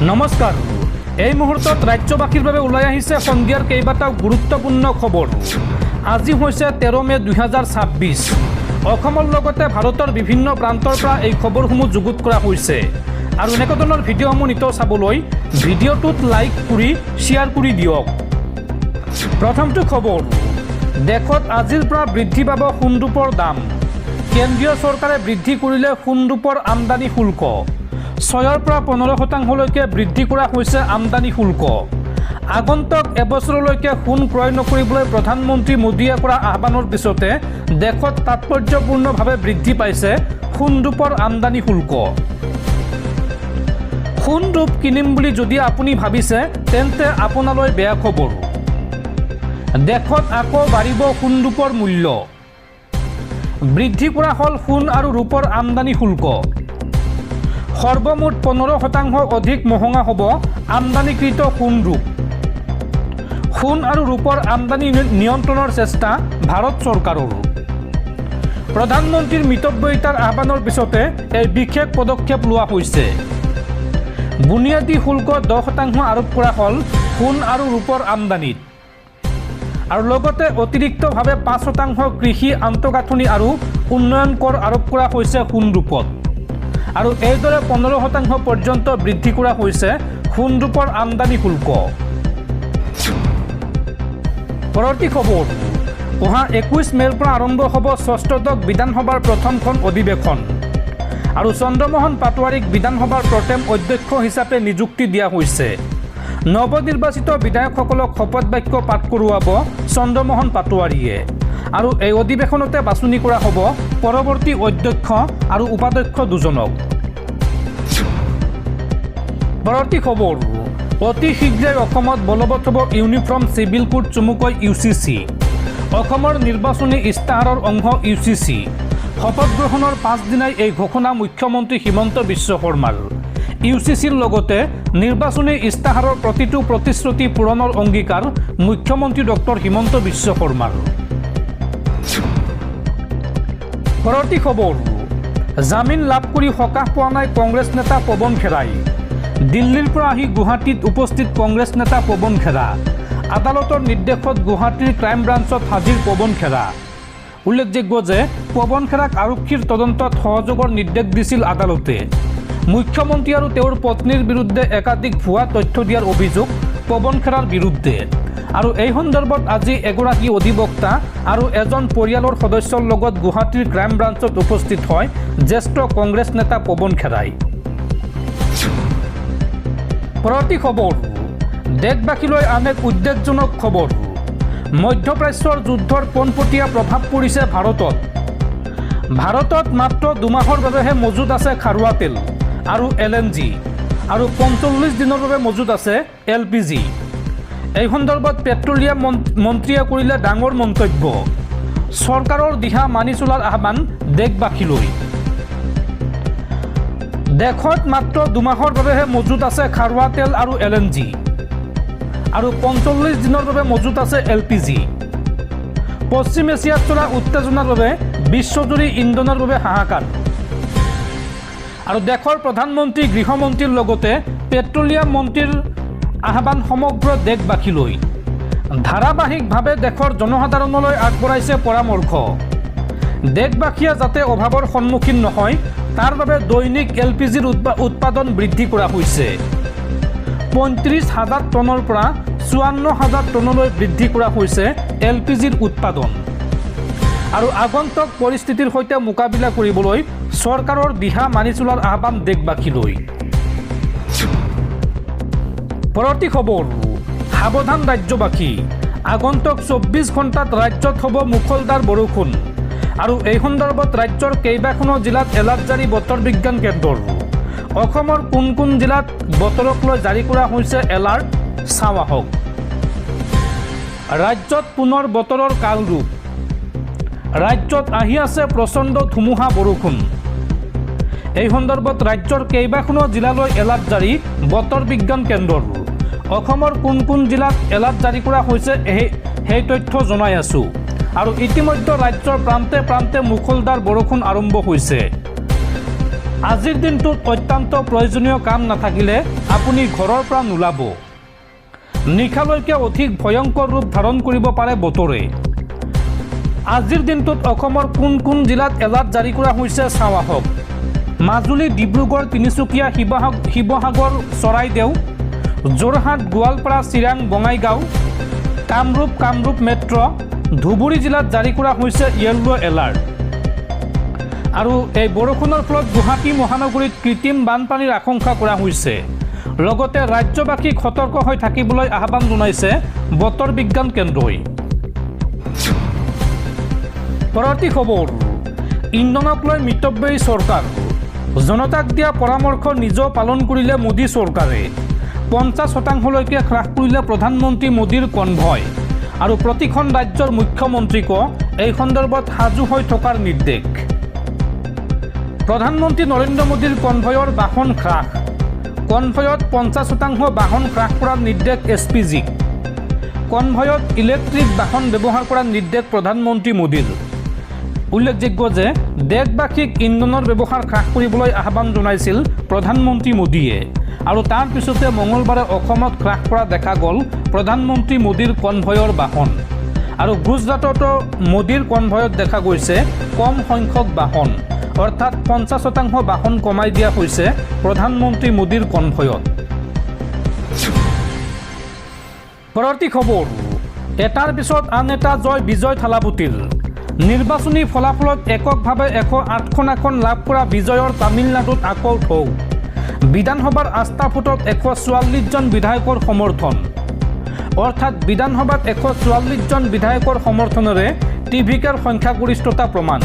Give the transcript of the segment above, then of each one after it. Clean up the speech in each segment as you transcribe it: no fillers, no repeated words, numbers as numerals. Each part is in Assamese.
নমস্কাৰ। এই মুহূৰ্তত ৰাজ্যবাসীৰ বাবে ওলাই আহিছে সন্ধিয়াৰ কেইবাটাও গুৰুত্বপূৰ্ণ খবৰ। আজি হৈছে 13 মে 2026। অসমৰ লগতে ভাৰতৰ বিভিন্ন প্ৰান্তৰ পৰা এই খবৰসমূহ যুগুত কৰা হৈছে আৰু এনেকুৱা ধৰণৰ ভিডিঅ'সমূহ নিতৌ চাবলৈ ভিডিঅ'টোত লাইক কৰি শ্বেয়াৰ কৰি দিয়ক। প্ৰথমটো খবৰ, দেশত আজিৰ পৰা বৃদ্ধি পাব সোণৰূপৰ দাম। কেন্দ্ৰীয় চৰকাৰে বৃদ্ধি কৰিলে সোণৰূপৰ আমদানি শুল্ক। 6ৰ পৰা 15% বৃদ্ধি কৰা হৈছে আমদানি শুল্ক। আগন্তুক এবছৰলৈকে সোণ ক্ৰয় নকৰিবলৈ প্ৰধানমন্ত্ৰী মোদীয়ে কৰা আহ্বানৰ পিছতে দেশত তাৎপৰ্যপূৰ্ণভাৱে বৃদ্ধি পাইছে সোণৰূপৰ আমদানি শুল্ক। সোণৰূপ কিনিম বুলি যদি আপুনি ভাবিছে তেন্তে আপোনালৈ বেয়া খবৰ। দেশত আকৌ বাঢ়িব সোণৰূপৰ মূল্য। বৃদ্ধি কৰা হ'ল সোণ আৰু ৰূপৰ আমদানি শুল্ক। সৰ্বমুঠ 15% অধিক মহঙা হ'ব আমদানিকৃত সোণৰূপ। সোণ আৰু ৰূপৰ আমদানি নিয়ন্ত্ৰণৰ চেষ্টা ভাৰত চৰকাৰৰ। প্ৰধানমন্ত্ৰীৰ মিতব্যয়িতাৰ আহ্বানৰ পিছতে এই বিশেষ পদক্ষেপ লোৱা হৈছে। বুনিয়াদী শুল্ক 10% আৰোপ কৰা হ'ল সোণ আৰু ৰূপৰ আমদানিত আৰু লগতে অতিৰিক্তভাৱে 5% কৃষি আন্তঃগাঁথনি আৰু উন্নয়ন কৰ আৰোপ কৰা হৈছে সোণৰূপত আৰু এইদৰে 15% পৰ্যন্ত বৃদ্ধি কৰা হৈছে সোণৰূপৰ আমদানি শুল্ক। পৰৱৰ্তী খবৰ, অহা 21 মে'ৰ পৰা আৰম্ভ হ'ব ষষ্ঠদশ বিধানসভাৰ প্ৰথমখন অধিৱেশন আৰু চন্দ্ৰমোহন পাটোৱাৰীক বিধানসভাৰ প্ৰথম অধ্যক্ষ হিচাপে নিযুক্তি দিয়া হৈছে। নৱনিৰ্বাচিত বিধায়কসকলক শপত বাক্য পাঠ কৰোৱাব চন্দ্ৰমোহন পাটোৱাৰীয়ে আৰু এই অধিৱেশনতে বাছনি কৰা হ'ব পৰৱৰ্তী অধ্যক্ষ আৰু উপাধ্যক্ষ দুজনক। পৰৱৰ্তী খবৰ, অতি শীঘ্ৰেই অসমত বলবৎ হ'ব ইউনিফৰ্ম চিভিল কোড চমুকৈ UCC। অসমৰ নিৰ্বাচনী ইস্তাহাৰৰ অংশ UCC। শপত গ্ৰহণৰ পাছদিনাই এই ঘোষণা মুখ্যমন্ত্ৰী হিমন্ত বিশ্ব শৰ্মাৰ। UCCৰ লগতে নিৰ্বাচনী ইস্তাহাৰৰ প্ৰতিটো প্ৰতিশ্ৰুতি পূৰণৰ অংগীকাৰ মুখ্যমন্ত্ৰী ডক্টৰ হিমন্ত বিশ্ব শৰ্মাৰ। পৰৱৰ্তী খবৰ, জামিন লাভ কৰি সকাহ পোৱা নাই কংগ্ৰেছ নেতা পৱন খেৰাই। দিল্লীৰ পৰা আহি গুৱাহাটীত উপস্থিত কংগ্ৰেছ নেতা পৱন খেৰা। আদালতৰ নিৰ্দেশত গুৱাহাটীৰ ক্ৰাইম ব্ৰাঞ্চত হাজিৰ পৱন খেৰা। উল্লেখযোগ্য যে পৱন খেৰাক আৰক্ষীৰ তদন্তত সহযোগৰ নিৰ্দেশ দিছিল আদালতে। মুখ্যমন্ত্ৰী আৰু তেওঁৰ পত্নীৰ বিৰুদ্ধে একাধিক ভুৱা তথ্য দিয়াৰ অভিযোগ পৱন খেৰাৰ বিৰুদ্ধে আৰু এই সন্দৰ্ভত আজি এগৰাকী অধিবক্তা আৰু এজন পৰিয়ালৰ সদস্যৰ লগত গুৱাহাটীৰ ক্ৰাইম ব্ৰাঞ্চত উপস্থিত হয় জ্যেষ্ঠ কংগ্ৰেছ নেতা পৱন খেৰাই। পৰৱৰ্তী খবৰ, দেশবাসীলৈ আন এক উদ্বেগজনক খবৰ। মধ্যপ্ৰাচ্যৰ যুদ্ধৰ পোনপটীয়া প্ৰভাৱ পৰিছে ভাৰতত। ভাৰতত মাত্ৰ 2 মাহৰ বাবেহে মজুত আছে খাৰুৱা তেল আৰু LNG আৰু 45 দিনৰ বাবে মজুত আছে LPG। এই সন্দৰ্ভত পেট্ৰলিয়াম মন্ত্ৰীয়ে কৰিলে ডাঙৰ মন্তব্য। চৰকাৰৰ দিহা মানি চলাৰ আহ্বান দেশবাসীলৈ। দেশত মাত্ৰ 2 মাহৰ বাবেহে মজুত আছে খাৰুৱা তেল আৰু LNG আৰু 45 দিনৰ বাবে মজুত আছে LPG। পশ্চিম এছিয়াত চলা উত্তেজনাৰ বাবে বিশ্বজুৰি ইন্ধনৰ বাবে হাহাকাৰ আৰু দেশৰ প্ৰধানমন্ত্ৰী গৃহমন্ত্ৰীৰ লগতে পেট্ৰলিয়াম মন্ত্ৰীৰ আহ্বান সমগ্ৰ দেশবাসীলৈ। ধাৰাবাহিকভাৱে দেশৰ জনসাধাৰণলৈ আগবঢ়াইছে পৰামৰ্শ। দেশবাসীয়ে যাতে অভাৱৰ সন্মুখীন নহয় তাৰ বাবে দৈনিক LPGৰ উৎপাদন বৃদ্ধি কৰা হৈছে। 35,000 টনৰ পৰা 54,000 টনলৈ বৃদ্ধি কৰা হৈছে LPGৰ উৎপাদন আৰু আগন্তুক পৰিস্থিতিৰ সৈতে মোকাবিলা কৰিবলৈ চৰকাৰৰ দিহা মানি চলাৰ আহ্বান দেশবাসীলৈ। পৰৱৰ্তী খবৰ, সাৱধান ৰাজ্যবাসী। আগন্তুক 24 ঘণ্টাত ৰাজ্যত হ'ব মুষলধাৰ বৰষুণ আৰু এই সন্দৰ্ভত ৰাজ্যৰ কেইবাখনো জিলাত এলাৰ্ট জাৰি বতৰ বিজ্ঞান কেন্দ্ৰৰ। অসমৰ কোন কোন জিলাত বতৰক লৈ জাৰি কৰা হৈছে এলাৰ্ট চাওঁ আহক। ৰাজ্যত পুনৰ বতৰৰ কালৰূপ। ৰাজ্যত আহি আছে প্ৰচণ্ড ধুমুহা বৰষুণ। এই সন্দৰ্ভত ৰাজ্যৰ কেইবাখনো জিলালৈ এলাৰ্ট জাৰি বতৰ বিজ্ঞান কেন্দ্ৰৰ। অসমৰ কোন কোন জিলাত এলাৰ্ট জাৰি কৰা হৈছে সেই তথ্য জনাই আছোঁ আৰু ইতিমধ্যে ৰাজ্যৰ প্ৰান্তে প্ৰান্তে মুষলধাৰ বৰষুণ আৰম্ভ হৈছে। আজিৰ দিনটোত অত্যন্ত প্ৰয়োজনীয় কাম নাথাকিলে আপুনি ঘৰৰ পৰা নোলাব। নিশালৈকে অধিক ভয়ংকৰ ৰূপ ধাৰণ কৰিব পাৰে বতৰে। আজিৰ দিনটোত অসমৰ কোন কোন জিলাত এলাৰ্ট জাৰি কৰা হৈছে চাওঁ আহক। মাজুলী, ডিব্ৰুগড়, তিনিচুকীয়া, শিৱসাগৰ, চৰাইদেউ, যোৰহাট, গোৱালপাৰা, চিৰাং, বঙাইগাঁও, কামৰূপ মেট্ৰ, ধুবুৰী জিলাত জাৰি কৰা হৈছে য়েল্ল' এলাৰ্ট। আৰু এই বৰষুণৰ ফলত গুৱাহাটী মহানগৰীত কৃত্ৰিম বানপানীৰ আশংকা কৰা হৈছে। লগতে ৰাজ্যবাসীক সতৰ্ক হৈ থাকিবলৈ আহ্বান জনাইছে বতৰ বিজ্ঞান কেন্দ্ৰই। পৰৱৰ্তী খবৰ, ইন্ধনক লৈ মিতব্যয়ী চৰকাৰ। জনতাক দিয়া পৰামৰ্শ নিজেও পালন কৰিলে মোদী চৰকাৰে। 50% হ্ৰাস কৰিলে প্ৰধানমন্ত্ৰী মোদীৰ কনভয়। আৰু প্ৰতিখন ৰাজ্যৰ মুখ্যমন্ত্ৰীকো এই সন্দৰ্ভত সাজু হৈ থকাৰ নিৰ্দেশ। প্ৰধানমন্ত্ৰী নৰেন্দ্ৰ মোদীৰ কনভয়ৰ বাহন হ্ৰাস। কনভয়ত 50% বাহন হ্ৰাস কৰাৰ নিৰ্দেশ SPGক। কনভয়ত ইলেক্ট্ৰিক বাহন ব্যৱহাৰ কৰাৰ নিৰ্দেশ প্ৰধানমন্ত্ৰী মোদীৰ। উল্লেখযোগ্য যে দেশবাসীক ইন্ধনৰ ব্যৱহাৰ হ্ৰাস কৰিবলৈ আহ্বান জনাইছিল প্ৰধানমন্ত্ৰী মোদীয়ে। আৰু তাৰ পিছতে মঙলবাৰে অসমত হ্ৰাস কৰা দেখা গ'ল প্ৰধানমন্ত্ৰী মোদীৰ কনভয়ৰ বাহন। আৰু গুজৰাটতো মোদীৰ কনভয়ত দেখা গৈছে কম সংখ্যক বাহন, অৰ্থাৎ 50% বাহন কমাই দিয়া হৈছে প্ৰধানমন্ত্ৰী মোদীৰ কনভয়ত। পৰৱৰ্তী খবৰ, এটাৰ পিছত আন এটা বিজয় থালাপতিৰ। নিৰ্বাচনী ফলাফলত এককভাৱে 108খন আসন লাভ কৰা বিজয়ৰ তামিলনাডুত আকৌ ঢৌ। বিধানসভাৰ আস্থা ভোটত 144 জন বিধায়কৰ সমৰ্থন। অৰ্থাৎ বিধানসভাত 144 জন বিধায়কৰ সমৰ্থনেৰে TVKৰ সংখ্যাগৰিষ্ঠতা প্ৰমাণ।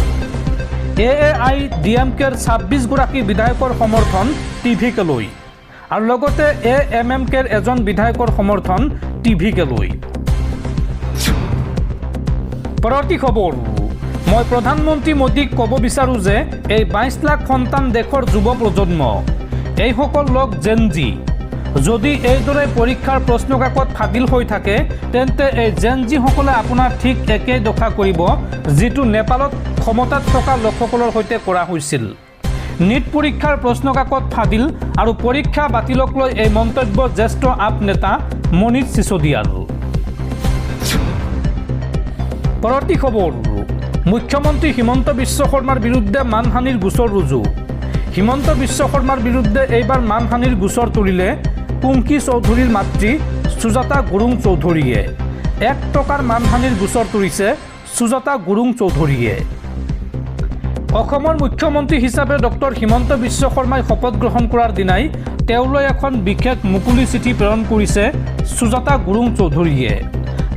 AAIDMKৰ 26 গৰাকী বিধায়কৰ সমৰ্থন TVKলৈ। আৰু লগতে AMMKৰ এজন বিধায়কৰ সমৰ্থন TVKলৈ। পৰৱৰ্তী খবৰ, মই প্ৰধানমন্ত্ৰী মোদীক ক'ব বিচাৰোঁ যে এই 22 লাখ সন্তান দেশৰ যুৱ প্ৰজন্ম, এইসকল লোক জেনজি। যদি এইদৰে পৰীক্ষাৰ প্ৰশ্নকাকত ফাদিল হৈ থাকে তেন্তে এই জেনজিসকলে আপোনাৰ ঠিক একেই দশা কৰিব যিটো নেপালত ক্ষমতাত থকা লোকসকলৰ সৈতে কৰা হৈছিল। নীট পৰীক্ষাৰ প্ৰশ্নকাকত ফাদিল আৰু পৰীক্ষা বাতিলক লৈ এই মন্তব্য জ্যেষ্ঠ আপ নেতা মনীষ সিসোদিয়াৰ। পৰৱৰ্তী খবৰ, মুখ্যমন্ত্ৰী হিমন্ত বিশ্ব শৰ্মাৰ বিৰুদ্ধে মানহানিৰ গোচৰ ৰুজু। হিমন্ত বিশ্ব শৰ্মাৰ বিৰুদ্ধে এইবাৰ মানহানিৰ গোচৰ তুলিলে কুংকি চৌধুৰীৰ মাতৃ সুজাতা গুৰুং চৌধুৰীয়ে। 1 টকাৰ মানহানিৰ গোচৰ তুলিছে সুজাতা গুৰুং চৌধুৰীয়ে। অসমৰ মুখ্যমন্ত্ৰী হিচাপে ডক্টৰ হিমন্ত বিশ্ব শৰ্মাই শপত গ্ৰহণ কৰাৰ দিনাই তেওঁলৈ এখন বিশেষ মুকলি চিঠি প্ৰেৰণ কৰিছে সুজাতা গুৰুং চৌধুৰীয়ে।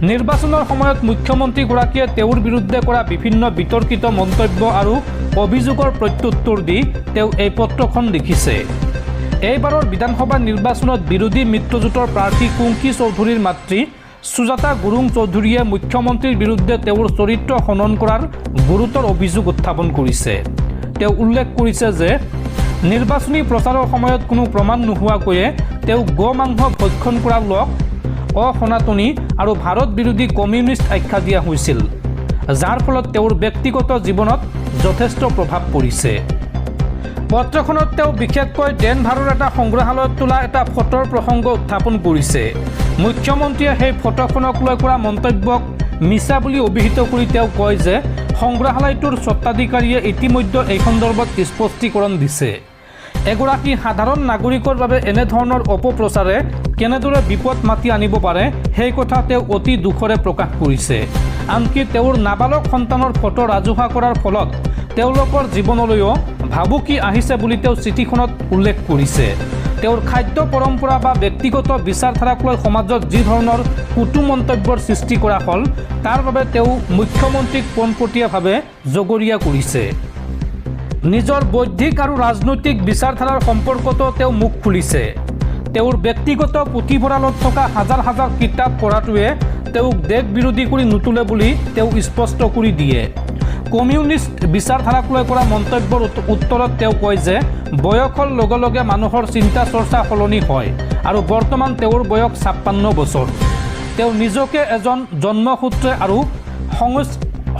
নিৰ্বাচনৰ সময়ত মুখ্যমন্ত্ৰীগৰাকীয়ে তেওঁৰ বিৰুদ্ধে কৰা বিভিন্ন বিতৰ্কিত মন্তব্য আৰু অভিযোগৰ প্ৰত্যুত্তৰ দি তেওঁ এই পত্ৰখন লিখিছে। এইবাৰৰ বিধানসভা নিৰ্বাচনত বিৰোধী মিত্ৰজোঁটৰ প্ৰাৰ্থী কুংকি চৌধুৰীৰ মাতৃ সুজাতা গুৰুং চৌধুৰীয়ে মুখ্যমন্ত্ৰীৰ বিৰুদ্ধে তেওঁৰ চৰিত্ৰ হনন কৰাৰ গুৰুতৰ অভিযোগ উত্থাপন কৰিছে। তেওঁ উল্লেখ কৰিছে যে নিৰ্বাচনী প্ৰচাৰৰ সময়ত কোনো প্ৰমাণ নোহোৱাকৈয়ে তেওঁ গোমাংস ভক্ষণ কৰা লোক অসনাতনী আৰু ভাৰত বিৰোধী কমিউনিষ্ট আখ্যা দিয়া হৈছিল, যাৰ ফলত তেওঁৰ ব্যক্তিগত জীৱনত যথেষ্ট প্ৰভাৱ পৰিছে। পত্ৰখনত তেওঁ বিশেষকৈ ডেনভাৰৰ এটা সংগ্ৰহালয়ত তোলা এটা ফটোৰ প্ৰসংগ উত্থাপন কৰিছে। মুখ্যমন্ত্ৰীয়ে সেই ফটোখনক লৈ কৰা মন্তব্যক মিছা বুলি অভিহিত কৰি তেওঁ কয় যে সংগ্ৰহালয়টোৰ স্বত্বাধিকাৰীয়ে ইতিমধ্যে এই সন্দৰ্ভত স্পষ্টীকৰণ দিছে। এগৰাকী সাধাৰণ নাগৰিকৰ বাবে এনেধৰণৰ অপপ্ৰচাৰে কেনেদৰে বিপদ মাতি আনিব পাৰে সেই কথা তেওঁ অতি দুখৰে প্ৰকাশ কৰিছে। আনকি তেওঁৰ নাবালক সন্তানৰ ফটো ৰাজহুৱা কৰাৰ ফলত তেওঁলোকৰ জীৱনলৈও ভাবুকি আহিছে বুলি তেওঁ চিঠিখনত উল্লেখ কৰিছে। তেওঁৰ খাদ্য পৰম্পৰা বা ব্যক্তিগত বিচাৰধাৰাক লৈ সমাজত যি ধৰণৰ কুটু মন্তব্যৰ সৃষ্টি কৰা হ'ল তাৰ বাবে তেওঁ মুখ্যমন্ত্ৰীক পোনপটীয়াভাৱে জগৰীয়া কৰিছে। নিজৰ বৌদ্ধিক আৰু ৰাজনৈতিক বিচাৰধাৰাৰ সম্পৰ্কতো তেওঁ মুখ খুলিছে। তেওঁৰ ব্যক্তিগত পুথিভঁৰালত থকা হাজাৰ হাজাৰ কিতাপ পঢ়াটোৱে তেওঁক দেশ বিৰোধী কৰি নুতুলে বুলি তেওঁ স্পষ্ট কৰি দিয়ে। কমিউনিষ্ট বিচাৰধাৰাক লৈ কৰা মন্তব্যৰ উত্তৰত তেওঁ কয় যে বয়সৰ লগে লগে মানুহৰ চিন্তা চৰ্চা সলনি হয় আৰু বৰ্তমান তেওঁৰ বয়স 56 বছৰ। তেওঁ নিজকে এজন জন্মসূত্ৰে আৰু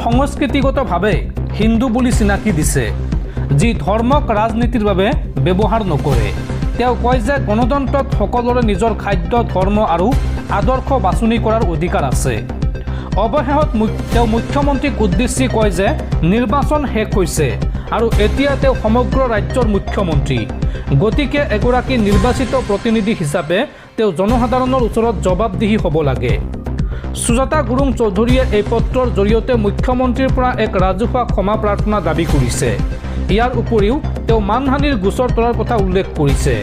সংস্কৃতিগতভাৱে হিন্দু বুলি চিনাকি দিছে। যি ধৰ্মক ৰাজনীতিৰ বাবে ব্যৱহাৰ নকৰে। তেওঁ কয় যে গণতন্ত্ৰত সকলোৰে নিজৰ খাদ্য, ধৰ্ম আৰু আদৰ্শ বাছনি কৰাৰ অধিকাৰ আছে। অৱশেষত তেওঁ মুখ্যমন্ত্ৰীক উদ্দেশ্যি কয় যে নিৰ্বাচন শেষ হৈছে আৰু এতিয়া তেওঁ সমগ্ৰ ৰাজ্যৰ মুখ্যমন্ত্ৰী। গতিকে এগৰাকী নিৰ্বাচিত প্ৰতিনিধি হিচাপে তেওঁ জনসাধাৰণৰ ওচৰত জবাবদিহি হ'ব লাগে। সুজাতা গুৰুং চৌধুৰীয়ে এই পত্ৰৰ জৰিয়তে মুখ্যমন্ত্ৰীৰ পৰা এক ৰাজহুৱা ক্ষমা প্ৰাৰ্থনা দাবী কৰিছে। ইয়াৰ উপৰিও তেওঁ মানহানিৰ গোচৰ তলাৰ কথা উল্লেখ কৰিছে,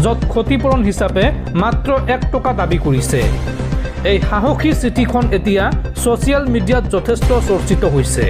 য'ত ক্ষতিপূৰণ হিচাপে মাত্ৰ 1 টকা দাবী কৰিছে। এই সাহসী চিঠিখন এতিয়া ছ'চিয়েল মিডিয়াত যথেষ্ট চৰ্চিত হৈছে।